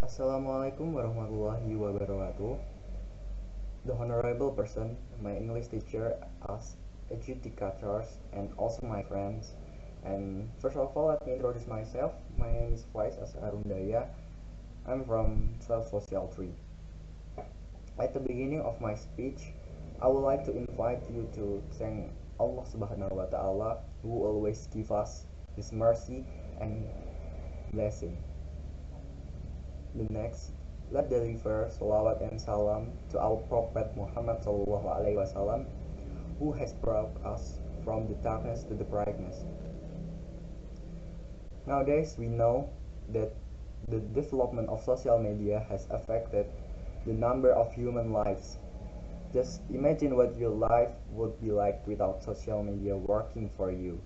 Assalamualaikum warahmatullahi wabarakatuh. The honorable person, my English teacher, as educators, and also my friends. And first of all, let me introduce myself. My name is Faiz as Arundaya. I'm from 12 Social 3. At the beginning of my speech, I would like to invite you to thank Allah Subhanahu wa Ta'ala, who always give us His mercy and blessing. The next, let's deliver salawat and salam to our Prophet Muhammad Sallallahu Alaihi Wasallam, who has brought us from the darkness to the brightness. Nowadays, we know that the development of social media has affected the number of human lives. Just imagine what your life would be like without social media working for you.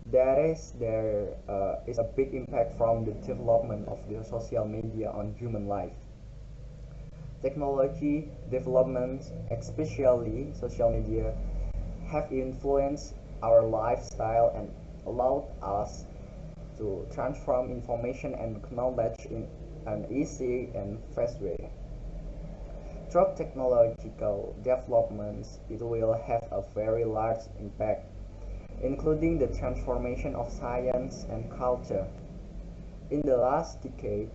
There is a big impact from the development of the social media on human life. Technology developments, especially social media, have influenced our lifestyle and allowed us to transform information and knowledge in an easy and fast way. Through technological developments, it will have a very large impact, including the transformation of science and culture. In the last decade,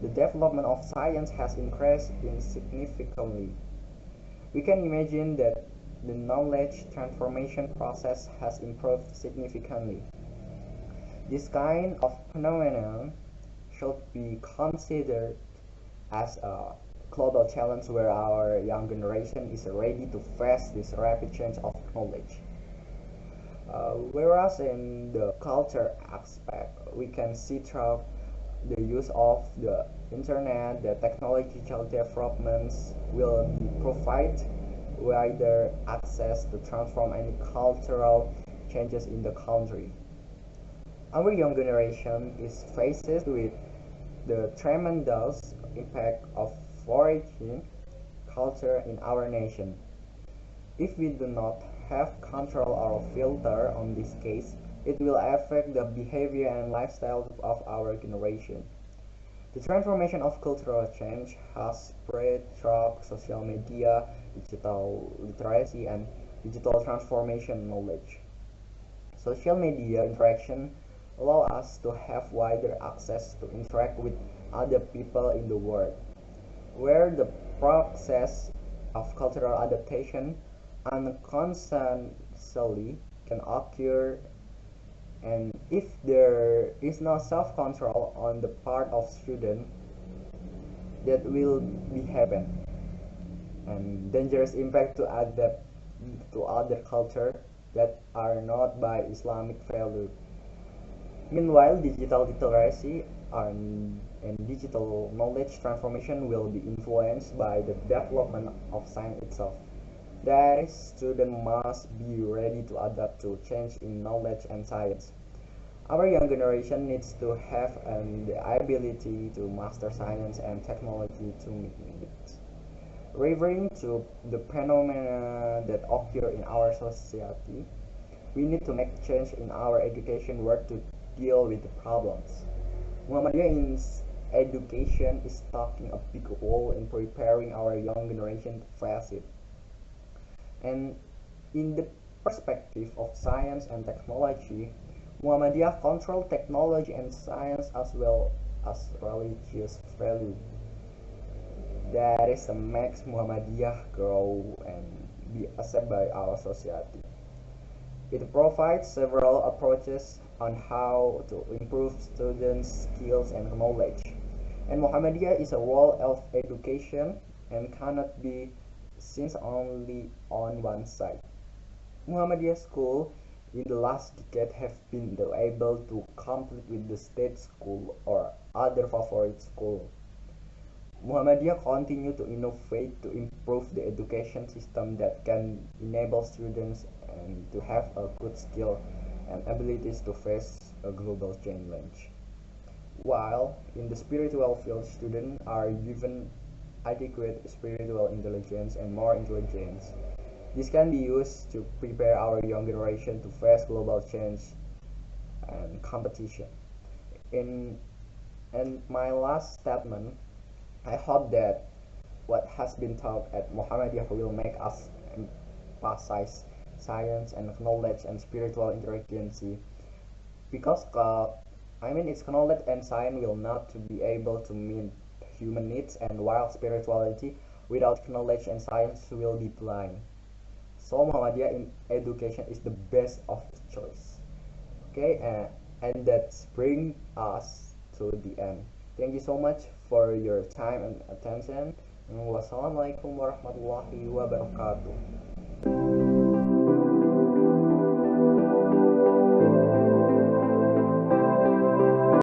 the development of science has increased significantly. We can imagine that the knowledge transformation process has improved significantly. This kind of phenomenon should be considered as a global challenge where our young generation is ready to face this rapid change of knowledge. Whereas in the culture aspect, we can see through the use of the internet, the technological developments will be provide wider access to transform any cultural changes in the country. Our young generation is faced with the tremendous impact of foreign culture in our nation. If we do not have control or filter on this case, it will affect the behavior and lifestyle of our generation. The transformation of cultural change has spread through social media, digital literacy, and digital transformation knowledge. Social media interaction allow us to have wider access to interact with other people in the world, where the process of cultural adaptation unconsciously can occur, and if there is no self-control on the part of student, that will be happen and dangerous impact to adapt to other culture that are not by Islamic value. Meanwhile, digital literacy and digital knowledge transformation will be influenced by the development of science itself. That students must be ready to adapt to change in knowledge and science. Our young generation needs to have the ability to master science and technology to meet needs. Referring to the phenomena that occur in our society, we need to make change in our education work to deal with the problems. Muhammadiyah in education is taking a big role in preparing our young generation to face it. And in the perspective of science and technology, Muhammadiyah control technology and science as well as religious value. That is a makes Muhammadiyah grow and be accepted by our society. It provides several approaches on how to improve students' skills and knowledge. And Muhammadiyah is a role of education and cannot be seen only on one side. Muhammadiyah school in the last decade have been able to compete with the state school or other favorite school. Muhammadiyah continue to innovate to improve the education system that can enable students and to have a good skill and abilities to face a global challenge. While in the spiritual field, students are given adequate spiritual intelligence and more intelligence. This can be used to prepare our young generation to face global change and competition. In And my last statement, I hope that what has been taught at Muhammadiyah will make us emphasize science and knowledge and spiritual intelligence, because its knowledge and science will not be able to meet human needs, and while spirituality without knowledge and science will be blind. So Muhammadiyah in education is the best of its choice. Okay, and that's bring us to the end. Thank you so much for your time and attention. Wassalamualaikum warahmatullahi wabarakatuh.